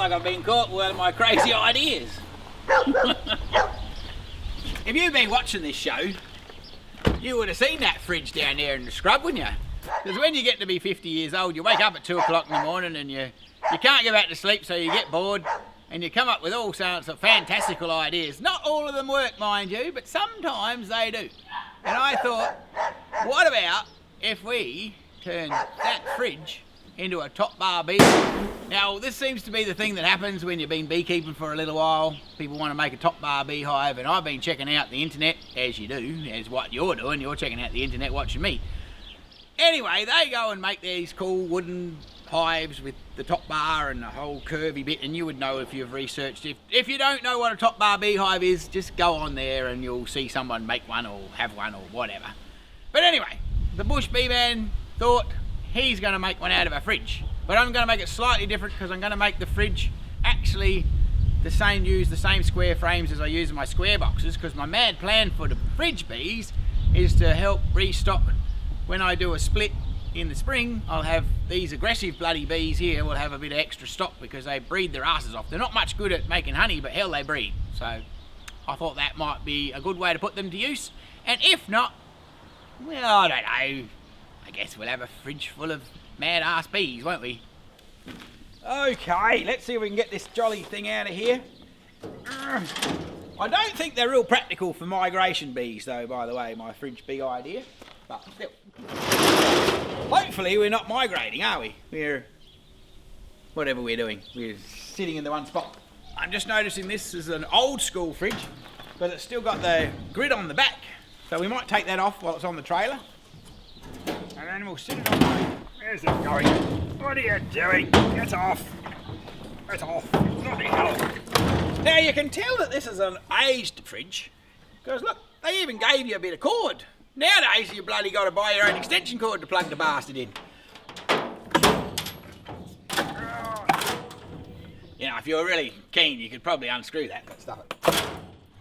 like I've been caught with one of my crazy ideas. If you've been watching this show, you would have seen that fridge down there in the scrub, wouldn't you? Because when you get to be 50 years old, you wake up at 2 o'clock in the morning and you can't go back to sleep, so you get bored and you come up with all sorts of fantastical ideas. Not all of them work, mind you, but sometimes they do. And I thought, what about if we turn that fridge into a top bar bee? Now, this seems to be the thing that happens when you've been beekeeping for a little while. People want to make a top bar beehive, and I've been checking out the internet, as you do, as what you're doing. You're checking out the internet watching me. Anyway, they go and make these cool wooden hives with the top bar and the whole curvy bit, and you would know if you've researched. If you don't know what a top bar beehive is, just go on there and you'll see someone make one or have one or whatever. But anyway, the bush bee man thought he's going to make one out of a fridge, but I'm going to make it slightly different because I'm going to make the fridge actually use the same square frames as I use in my square boxes, because my mad plan for the fridge bees is to help restock. When I do a split in the spring, I'll have these aggressive bloody bees here will have a bit of extra stock because they breed their asses off. They're not much good at making honey, but hell, they breed. So I thought that might be a good way to put them to use. And if not, well, I don't know. I guess we'll have a fridge full of mad ass bees, won't we? Okay, let's see if we can get this jolly thing out of here. I don't think they're real practical for migration bees though, by the way, my fridge bee idea. But still. Hopefully we're not migrating, are we? We're... whatever we're doing. We're sitting in the one spot. I'm just noticing this is an old school fridge, but it's still got the grid on the back. So we might take that off while it's on the trailer. And then we'll sit it on the... Where's it going? What are you doing? Get off. Get off. Bloody hell. Now you can tell that this is an aged fridge, because look, they even gave you a bit of cord. Nowadays you bloody got to buy your own extension cord to plug the bastard in. You know, if you were really keen, you could probably unscrew that and stuff it.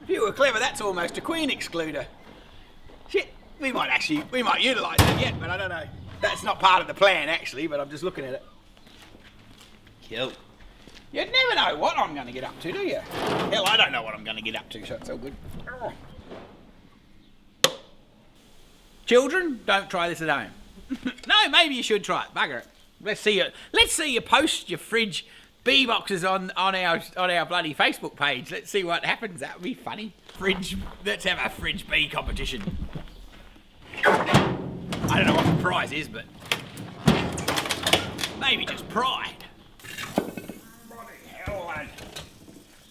If you were clever, that's almost a queen excluder. Shit, we might utilise that yet, but I don't know. That's not part of the plan actually, but I'm just looking at it. Cool. You never know what I'm going to get up to, do you? Hell, I don't know what I'm going to get up to, so it's all good. Children, don't try this at home. No, maybe you should try it. Bugger it. Let's see you post your fridge bee boxes on our bloody Facebook page. Let's see what happens. That would be funny. Let's have a fridge bee competition. I don't know what the prize is, but maybe just pride. Bloody hell, lad.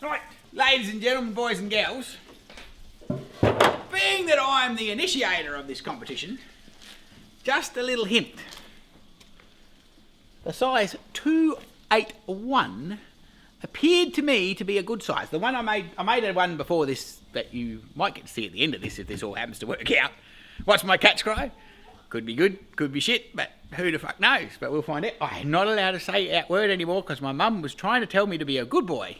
Right, ladies and gentlemen, boys and girls, being that I'm the initiator of this competition, just a little hint. The size 281 appeared to me to be a good size. The one I made one before this that you might get to see at the end of this if this all happens to work out. What's my cat's cry? Could be good, could be shit, but who the fuck knows? But we'll find out. I'm not allowed to say that word anymore because my mum was trying to tell me to be a good boy.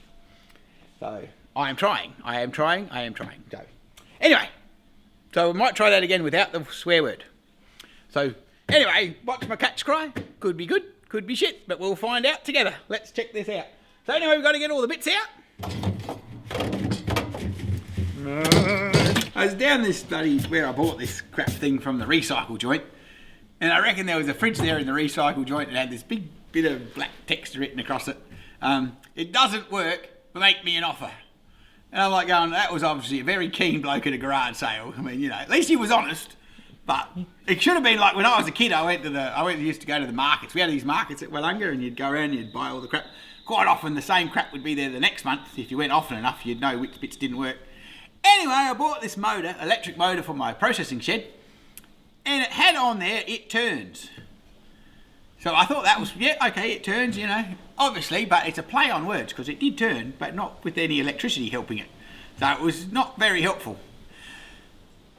So I am trying. So anyway, so we might try that again without the swear word. So anyway, what's my cat's cry? Could be good, could be shit, but we'll find out together. Let's check this out. So anyway, we've got to get all the bits out. I was down this bloody where I bought this crap thing from the recycle joint, and I reckon there was a fridge there in the recycle joint that had this big bit of black text written across it. It doesn't work, but make me an offer. And I'm like going, that was obviously a very keen bloke at a garage sale. I mean, you know, at least he was honest. But it should have been like when I was a kid, I used to go to the markets. We had these markets at Wellunga, and you'd go around and you'd buy all the crap. Quite often the same crap would be there the next month. If you went often enough, you'd know which bits didn't work. Anyway, I bought this motor, electric motor for my processing shed, and it had on there, it turns. So I thought that was, yeah, okay, it turns, you know, obviously, but it's a play on words because it did turn, but not with any electricity helping it. So it was not very helpful.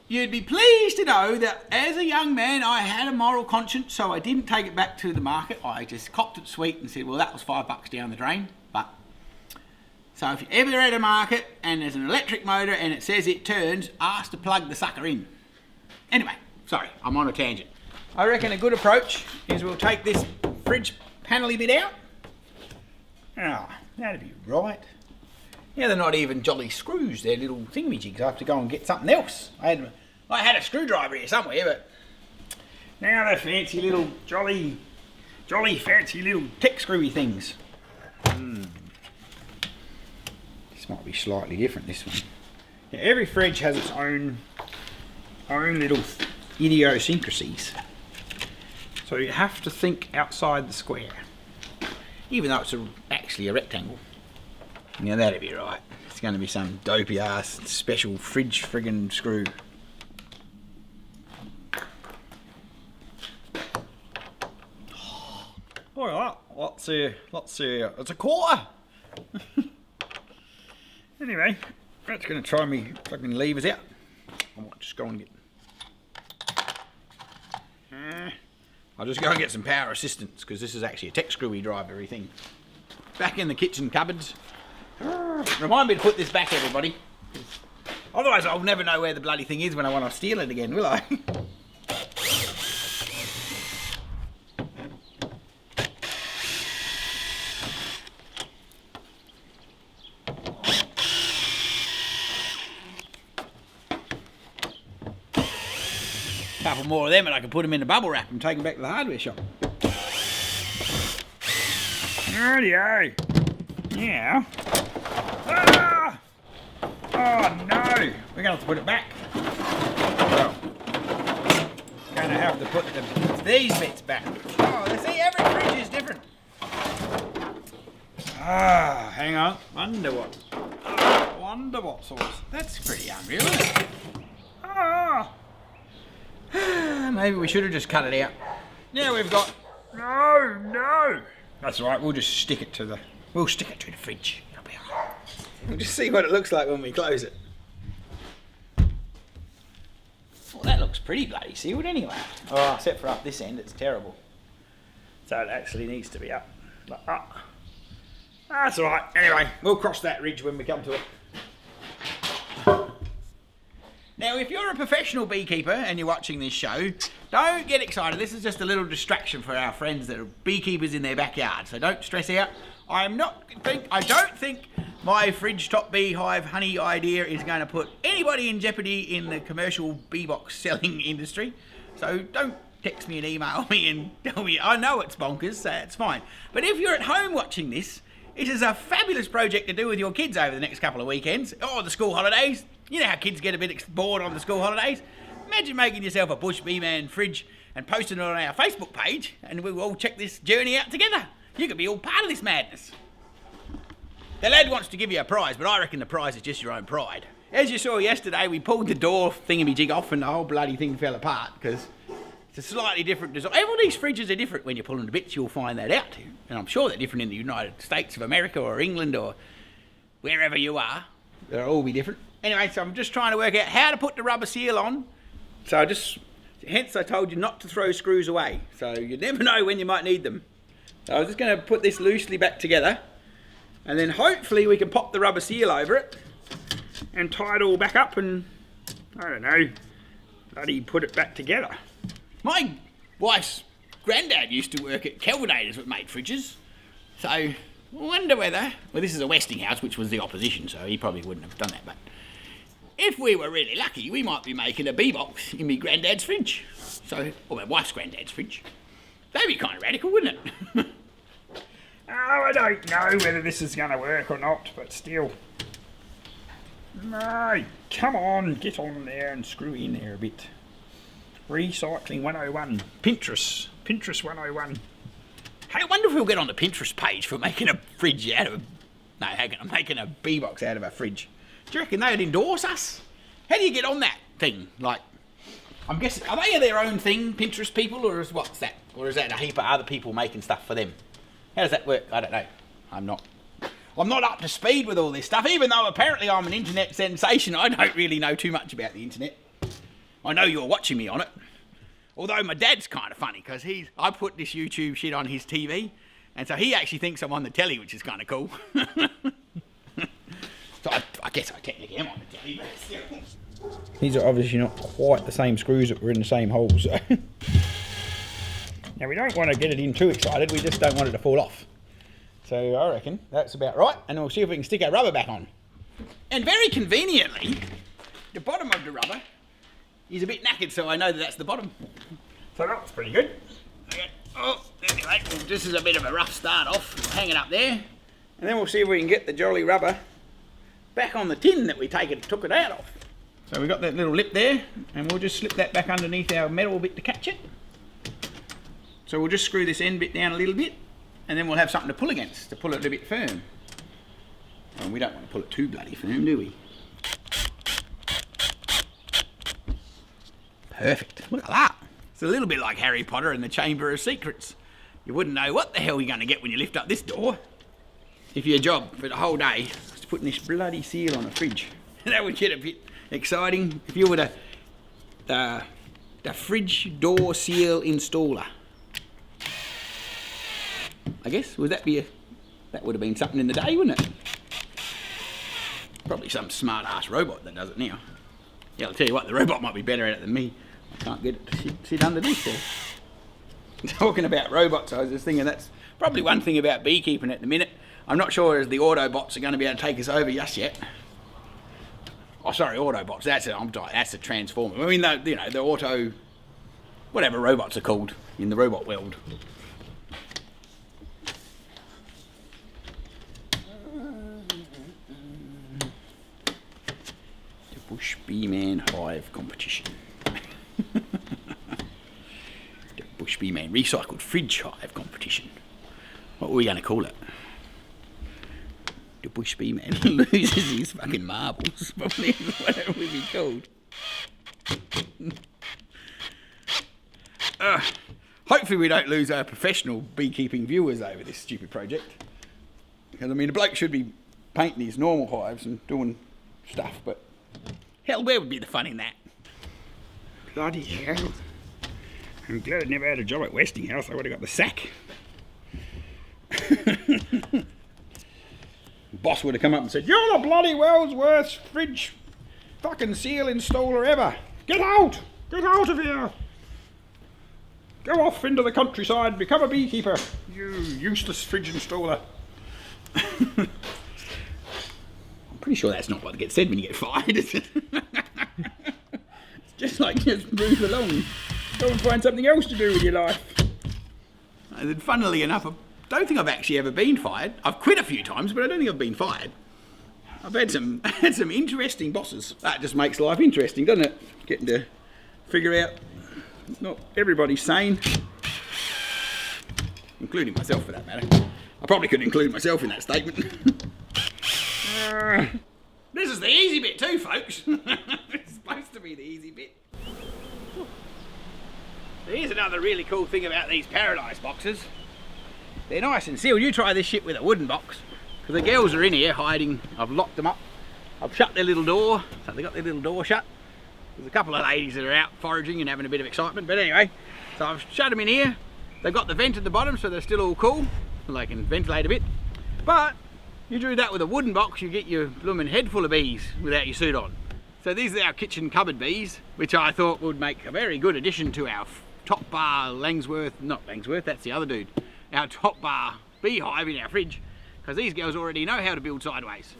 You'd be pleased to know that as a young man, I had a moral conscience, so I didn't take it back to the market. I just copped it sweet and said, well, that was $5 down the drain. But so if you're ever at a market and there's an electric motor and it says it turns, ask to plug the sucker in. Anyway, sorry, I'm on a tangent. I reckon a good approach is we'll take this fridge panel-y bit out. Oh, That'd be right. Yeah, they're not even jolly screws. They're little thingamajigs. I have to go and get something else. I had a screwdriver here somewhere, but now they're fancy little jolly fancy little tech screwy things. This might be slightly different, this one. Yeah, every fridge has its own little idiosyncrasies. So you have to think outside the square. Even though it's actually a rectangle. Now that'd be right. It's going to be some dopey ass special fridge friggin' screw. Alright, let's see. It's a quarter. Anyway, that's going to try me fucking levers out. I might just go and get... I'll just go and get some power assistance, because this is actually a tech screwy drivery thing. Back in the kitchen cupboards. Remind me to put this back, everybody. Otherwise I'll never know where the bloody thing is when I want to steal it again, will I? Couple more of them and I can put them in the bubble wrap and take them back to the hardware shop. Rightio. Yeah. Ah! Oh no! We're going to have to put it back. Well, going to have to put these bits back. Oh, see, every fridge is different. Ah, hang on. Wonder what sauce. That's pretty unreal, isn't it? Ah! Maybe we should have just cut it out. Now we've got... No! That's all right, we'll just stick it to the fridge. It'll be all right. We'll just see what it looks like when we close it. Well, that looks pretty bloody sealed anyway. Oh, except for up this end, it's terrible. So it actually needs to be up. Like that. That's all right. Anyway, we'll cross that ridge when we come to it. Now, if you're a professional beekeeper and you're watching this show, don't get excited. This is just a little distraction for our friends that are beekeepers in their backyard. So don't stress out. I don't think my fridge top beehive honey idea is going to put anybody in jeopardy in the commercial bee box selling industry. So don't text me and email me and tell me, I know it's bonkers, so it's fine. But if you're at home watching this, it is a fabulous project to do with your kids over the next couple of weekends. Oh, the school holidays. You know how kids get a bit bored on the school holidays? Imagine making yourself a Bush Bee Man fridge and posting it on our Facebook page, and we'll all check this journey out together. You could be all part of this madness. The lad wants to give you a prize, but I reckon the prize is just your own pride. As you saw yesterday, we pulled the door thingamajig off and the whole bloody thing fell apart, because it's a slightly different design. All these fridges are different when you pull them to bits, you'll find that out. And I'm sure they're different in the United States of America or England or wherever you are. They'll all be different. Anyway, so I'm just trying to work out how to put the rubber seal on. So hence I told you not to throw screws away. So you never know when you might need them. So I'm just going to put this loosely back together. And then hopefully we can pop the rubber seal over it. And tie it all back up and, I don't know, bloody put it back together. My wife's granddad used to work at Kelvinators that made fridges. So I wonder whether... Well, this is a Westinghouse, which was the opposition, so he probably wouldn't have done that. But if we were really lucky, we might be making a bee box in my granddad's fridge. So, or my wife's granddad's fridge. That'd be kind of radical, wouldn't it? Oh, I don't know whether this is going to work or not, but still. No, come on, get on there and screw in there a bit. Recycling 101. Pinterest 101. Hey, I wonder if we'll get on the Pinterest page for making a fridge out of... No, hang on, I'm making a bee box out of a fridge. Do you reckon they'd endorse us? How do you get on that thing? Like, I'm guessing, are they their own thing, Pinterest people, or is what's that? Or is that a heap of other people making stuff for them? How does that work? I don't know. I'm not up to speed with all this stuff, even though apparently I'm an internet sensation. I don't really know too much about the internet. I know you're watching me on it. Although my dad's kind of funny, because I put this YouTube shit on his TV, and so he actually thinks I'm on the telly, which is kind of cool. So I guess I technically am on the telly, but still. These are obviously not quite the same screws that were in the same holes. So. Now we don't want to get it in too excited, we just don't want it to fall off. So I reckon that's about right, and we'll see if we can stick our rubber back on. And very conveniently, the bottom of the rubber is a bit knackered, so I know that that's the bottom. So that's pretty good. Okay. Oh, anyway, this is a bit of a rough start off. We'll hang it up there, and then we'll see if we can get the jolly rubber back on the tin that we took it out of. So we've got that little lip there, and we'll just slip that back underneath our metal bit to catch it. So we'll just screw this end bit down a little bit, and then we'll have something to pull against, to pull it a bit firm. And we don't want to pull it too bloody firm, do we? Perfect. Look at that. It's a little bit like Harry Potter and the Chamber of Secrets. You wouldn't know what the hell you're going to get when you lift up this door. If your job for the whole day was to put this bloody seal on a fridge, that would get a bit exciting. If you were the fridge door seal installer. I guess, that would have been something in the day, wouldn't it? Probably some smart ass robot that does it now. Yeah, I'll tell you what, the robot might be better at it than me. I can't get it to sit underneath there. Talking about robots, I was just thinking that's probably one thing about beekeeping at the minute. I'm not sure as the Autobots are going to be able to take us over just yet. Oh, sorry, Autobots. That's a transformer. I mean, the auto, whatever robots are called in the robot world. Bush Bee Man Hive Competition. The Bush Bee Man Recycled Fridge Hive Competition. What were we going to call it? The Bush Bee Man loses his fucking marbles. Probably whatever it would be called. Hopefully we don't lose our professional beekeeping viewers over this stupid project. Because I mean, the bloke should be painting his normal hives and doing stuff, but hell, where would be the fun in that? Bloody hell. I'm glad I never had a job at Westinghouse. I would have got the sack. Boss would have come up and said, "You're the bloody world's worst fridge fucking seal installer ever. Get out! Get out of here! Go off into the countryside, become a beekeeper, you useless fridge installer." I'm pretty sure that's not what gets said when you get fired, is it? It's just like, just move along. Go and find something else to do with your life. And funnily enough, I don't think I've actually ever been fired. I've quit a few times, but I don't think I've been fired. I've had some interesting bosses. That just makes life interesting, doesn't it? Getting to figure out not everybody's sane. Including myself, for that matter. I probably could include myself in that statement. This is the easy bit too, folks. It's supposed to be the easy bit. Here's another really cool thing about these Paradise boxes. They're nice and sealed. You try this shit with a wooden box. Because the girls are in here hiding. I've locked them up. I've shut their little door. So they got their little door shut. There's a couple of ladies that are out foraging and having a bit of excitement. But anyway, so I've shut them in here. They've got the vent at the bottom, so they're still all cool. So they can ventilate a bit. But you do that with a wooden box, you get your blooming head full of bees without your suit on. So these are our kitchen cupboard bees, which I thought would make a very good addition to our top bar not Langsworth, that's the other dude. Our top bar beehive in our fridge, because these girls already know how to build sideways.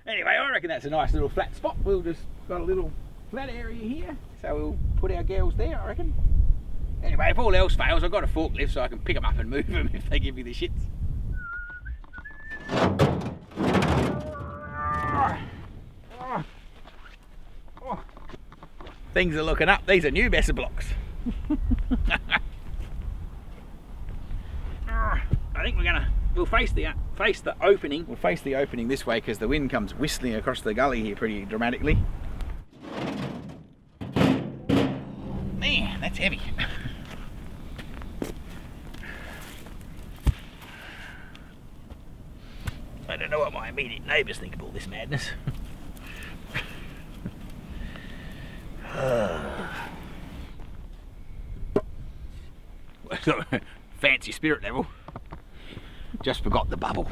Anyway, I reckon that's a nice little flat spot. We'll just got a little flat area here, so we'll put our girls there, I reckon. Anyway, if all else fails, I've got a forklift so I can pick them up and move them if they give me the shits. Things are looking up. These are new Besser blocks. I think we'll face the opening. We'll face the opening this way because the wind comes whistling across the gully here pretty dramatically. Man, that's heavy. I don't know what my immediate neighbours think of all this madness. Fancy spirit level. Just forgot the bubble.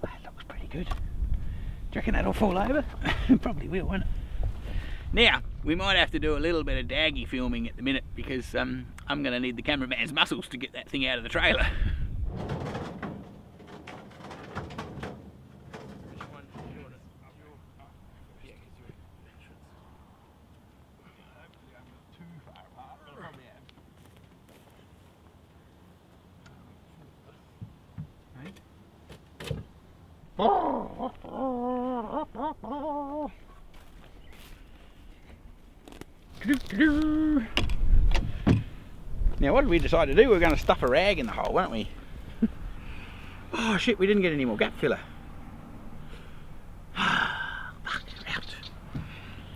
That looks pretty you reckon that'll fall over? Probably will, won't it? Now, we might have to do a little bit of daggy filming at the minute because I'm going to need the cameraman's muscles to get that thing out of the trailer. Now what did we decide to do? We're going to stuff a rag in the hole, weren't we? Oh shit, we didn't get any more gap filler. Fuck, out.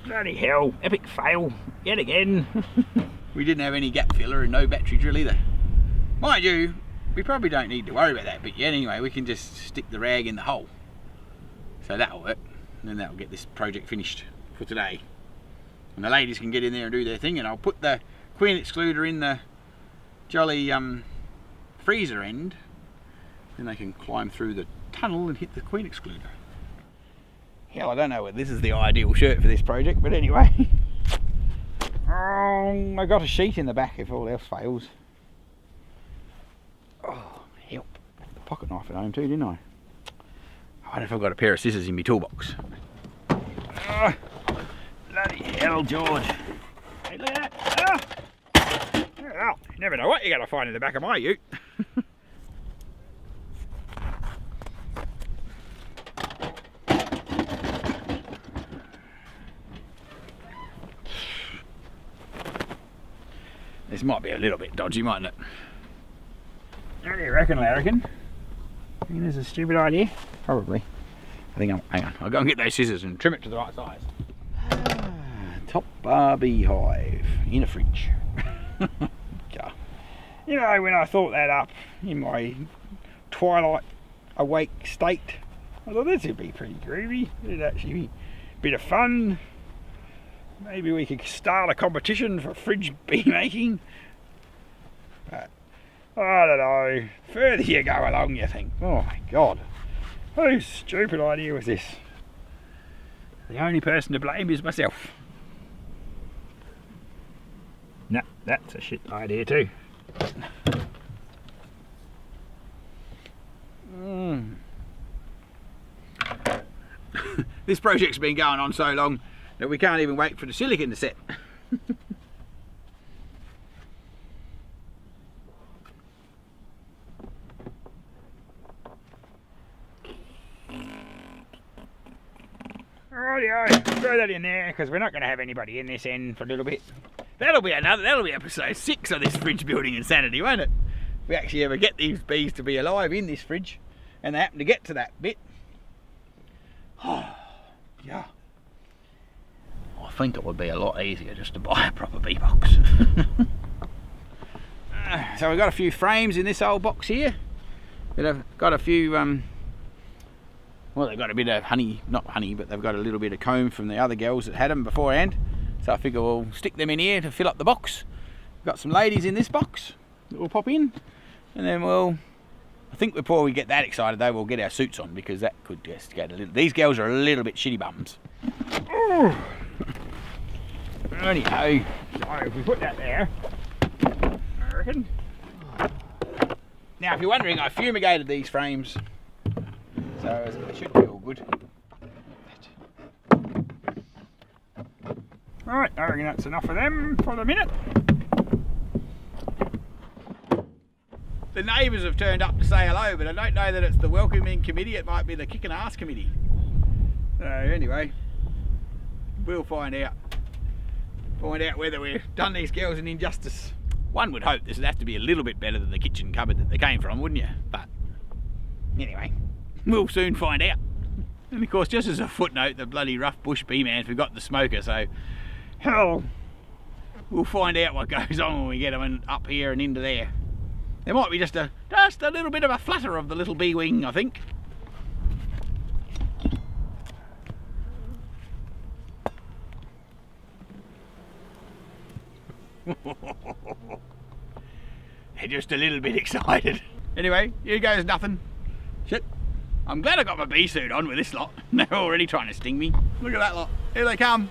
Bloody hell, epic fail, yet again. We didn't have any gap filler and no battery drill either. Mind you, we probably don't need to worry about that, but yeah, anyway, we can just stick the rag in the hole. So that'll work, and then that'll get this project finished for today. And the ladies can get in there and do their thing, and I'll put the queen excluder in the jolly freezer end, then they can climb through the tunnel and hit the queen excluder. Hell, I don't know whether this is the ideal shirt for this project, but anyway. I got a sheet in the back if all else fails. Oh, help. The pocket knife at home too, didn't I? I wonder if I've got a pair of scissors in my toolbox. Bloody hell, George. Hey, look at that. Oh, you never know what you're going to find in the back of my ute. This might be a little bit dodgy, mightn't it? What do you reckon, Larrikin? I think this is a stupid idea. Probably. I think hang on, I'll go and get those scissors and trim it to the right size. Top bar Bee Hive in a fridge. You know, when I thought that up in my twilight awake state, I thought this would be pretty groovy. It'd actually be a bit of fun. Maybe we could start a competition for fridge bee making. But I don't know. The further you go along, you think, oh my god, whose stupid idea was this? The only person to blame is myself. No, that's a shit idea too. This project's been going on so long that we can't even wait for the silicon to set. Rightio, throw that in there because we're not going to have anybody in this end for a little bit. That'll be episode 6 of this fridge building insanity, won't it? If we actually ever get these bees to be alive in this fridge and they happen to get to that bit. Oh, yeah. I think it would be a lot easier just to buy a proper bee box. So we've got a few frames in this old box here. We've got a few, well, they've got a bit of honey, not honey, but they've got a little bit of comb from the other girls that had them beforehand. So I figure we'll stick them in here to fill up the box. We've got some ladies in this box that we'll pop in, and then I think before we get that excited though, we'll get our suits on because that could just get a little, these girls are a little bit shitty bums. Anyhow, so if we put that there, I reckon. Now if you're wondering, I fumigated these frames, so it should be all good. Right, I reckon that's enough of them for the minute. The neighbours have turned up to say hello, but I don't know that it's the welcoming committee, it might be the kicking ass committee. So anyway, we'll find out. Find out whether we've done these girls an injustice. One would hope this would have to be a little bit better than the kitchen cupboard that they came from, wouldn't you? But anyway, we'll soon find out. And of course, just as a footnote, the bloody rough bush bee man forgot the smoker, so hell, we'll find out what goes on when we get them up here and into there. There might be just a little bit of a flutter of the little bee wing, I think. They're just a little bit excited. Anyway, here goes nothing. Shit. I'm glad I got my bee suit on with this lot. They're already trying to sting me. Look at that lot. Here they come.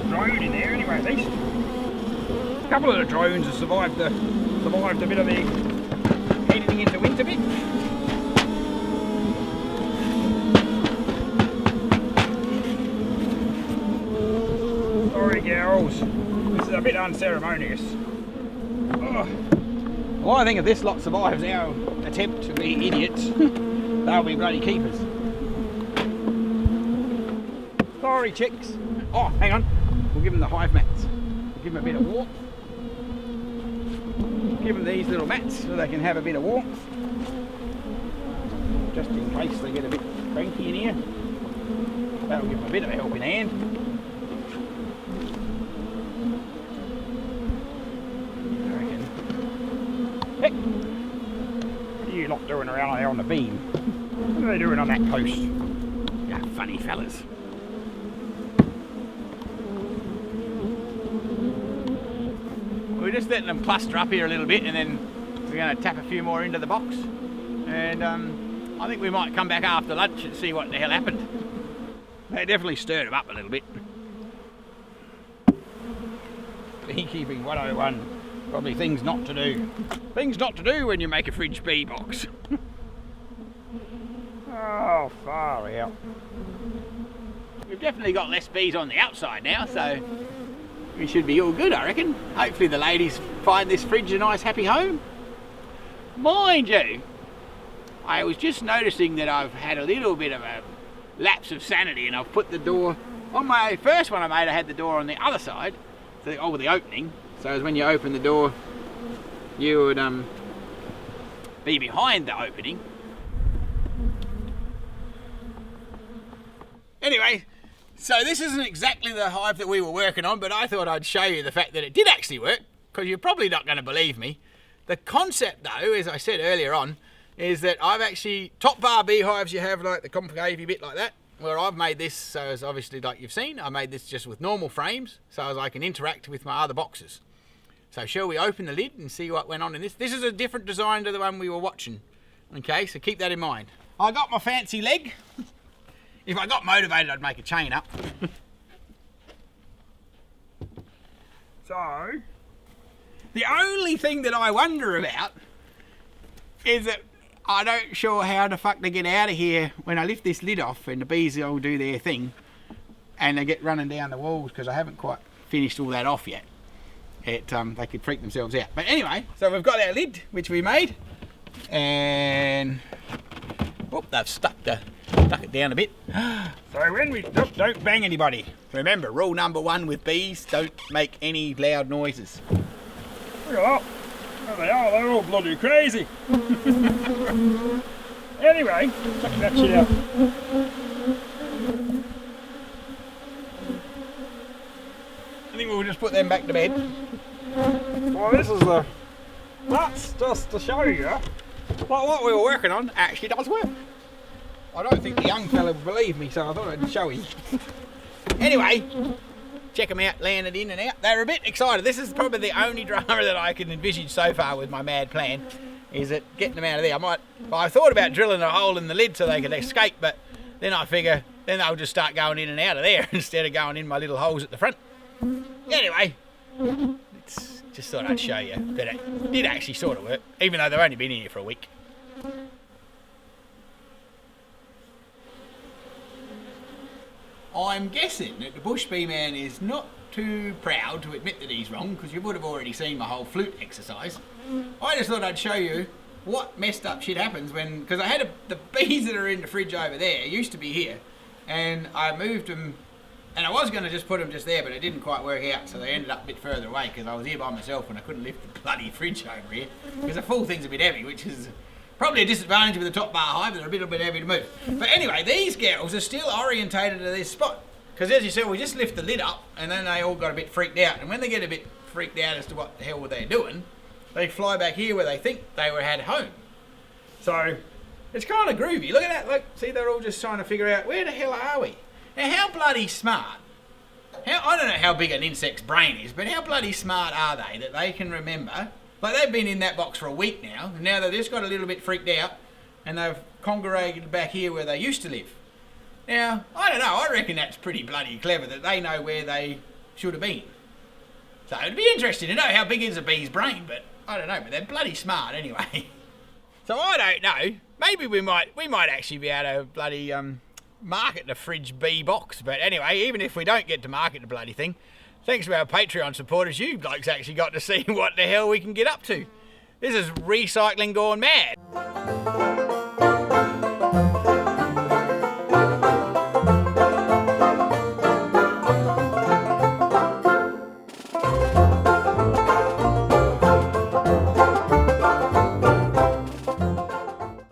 Drone in there anyway, at least. A couple of the drones have survived a bit of the heating into winter bit. Sorry girls, this is a bit unceremonious. Oh. Well, I think if this lot survives our attempt to be idiots, they'll be bloody keepers. Sorry chicks. Oh, hang on. We'll give them the hive mats. Give them a bit of warmth. Give them these little mats so they can have a bit of warmth. Just in case they get a bit cranky in here. That'll give them a bit of a helping hand. I reckon. Heck! What are you lot doing around there on the beam? What are they doing on that coast? Yeah, funny fellas. We're just letting them cluster up here a little bit, and then we're going to tap a few more into the box. And I think we might come back after lunch and see what the hell happened. They definitely stirred them up a little bit. Beekeeping 101. Probably things not to do. Things not to do when you make a fridge bee box. Oh, far out. We've definitely got less bees on the outside now, so we should be all good, I reckon. Hopefully the ladies find this fridge a nice happy home. Mind you, I was just noticing that I've had a little bit of a lapse of sanity, and I've put the door on my first one I made. I had the door on the other side, so, the opening, so as when you open the door you would be behind the opening. Anyway, so this isn't exactly the hive that we were working on, but I thought I'd show you the fact that it did actually work, because you're probably not going to believe me. The concept though, as I said earlier on, is that I've actually, top bar beehives you have like the concavey bit like that, where I've made this so as obviously like you've seen, I made this just with normal frames so as I can interact with my other boxes. So shall we open the lid and see what went on in this? This is a different design to the one we were watching. Okay, so keep that in mind. I got my fancy leg. If I got motivated, I'd make a chain up. So, the only thing that I wonder about is that I don't sure how the fuck they get out of here when I lift this lid off and the bees all do their thing and they get running down the walls, because I haven't quite finished all that off yet. They could freak themselves out. But anyway, so we've got our lid, which we made, and whoop, they've stuck it down a bit. So when we don't bang anybody. Remember, rule number one with bees, don't make any loud noises. Look at that. There they are, they're all bloody crazy. Anyway, check that shit out. I think we'll just put them back to bed. Well, that's just to show you Well, what we were working on actually does work. I don't think the young fella would believe me, so I thought I'd show him. Anyway, check them out, laying it in and out. They're a bit excited. This is probably the only drama that I can envisage so far with my mad plan, is that getting them out of there. I thought about drilling a hole in the lid so they could escape, but then I figure then they'll just start going in and out of there instead of going in my little holes at the front. Anyway, just thought I'd show you that it did actually sort of work, even though they've only been in here for a week. I'm guessing that the bush bee man is not too proud to admit that he's wrong, because you would have already seen my whole flute exercise. I just thought I'd show you what messed up shit happens when, because I had the bees that are in the fridge over there used to be here, and I moved them, and I was going to just put them just there, but it didn't quite work out, so they ended up a bit further away because I was here by myself and I couldn't lift the bloody fridge over here, because the full thing's a bit heavy, which is Probably a disadvantage with the top bar hive, they're a little bit heavy to move. But anyway, these girls are still orientated to this spot. Because as you see, we just lift the lid up and then they all got a bit freaked out. And when they get a bit freaked out as to what the hell were they doing, they fly back here where they think they were at home. So it's kind of groovy. Look at that, look, see, they're all just trying to figure out where the hell are we? Now how bloody smart, I don't know how big an insect's brain is, but how bloody smart are they that they can remember? Like they've been in that box for a week now, and now they've just got a little bit freaked out, and they've congregated back here where they used to live. Now, I don't know, I reckon that's pretty bloody clever that they know where they should have been. So it'd be interesting to know how big is a bee's brain, but I don't know, but they're bloody smart anyway. So I don't know, maybe we might actually be able to bloody market the fridge bee box, but anyway, even if we don't get to market the bloody thing, thanks to our Patreon supporters, you blokes actually got to see what the hell we can get up to. This is recycling gone mad.